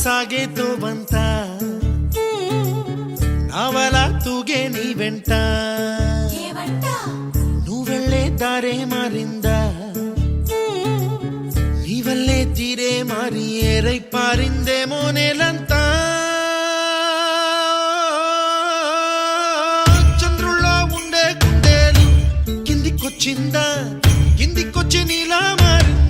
ಸಾಗೆ ತೋವಂತ ನಾವಲ ತೂಗೆ ನೀ వెంట నువ్వెళ్ళే దారే మారిందా నీవల్లే తీరే మారి ఏరై పారిందేమో నేలంతా చంద్రుల్లో ఉండే గుండెలు కిందికొచ్చిందా కిందికొచ్చి నీలా మారిందా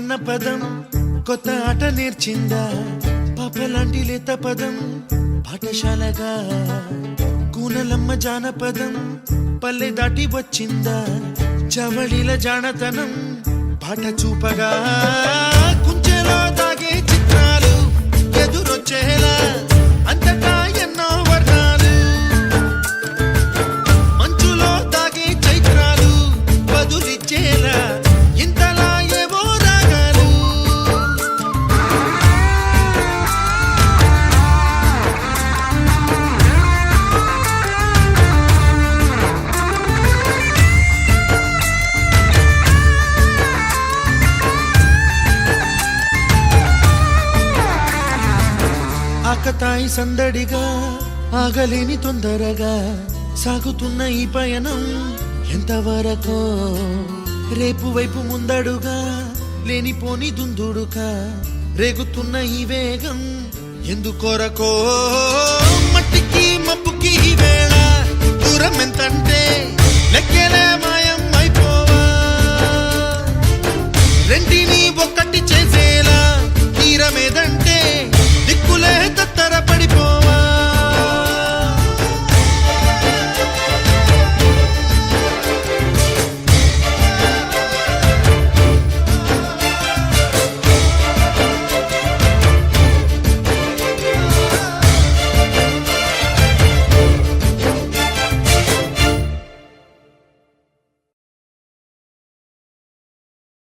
అన్న పదం కొత్త ఆట నేర్చిందా పాపలాంటి లేత పదం పాఠశాలగా కూనలమ్మ జానపదం పల్లె దాటి వచ్చిందా చవళిల జానతనం పాట చూపగా కుంచెలో దాగే చిత్రాలు ఎదురొచ్చేలా అంతటా ఎన్నో వర్ణాలు మంచులో దాగే చైత్రాలు బదులిచ్చేలా ఇంతలా ఆకతాయి సందడిగా ఆగలేని తొందరగా సాగుతున్న ఈ పయనం ఎంతవరకో రేపు వైపు ముందడుగా లేనిపోని దుందుడుగా రేగుతున్న ఈ వేగం ఎందుకొరకో మట్టికి మబ్బు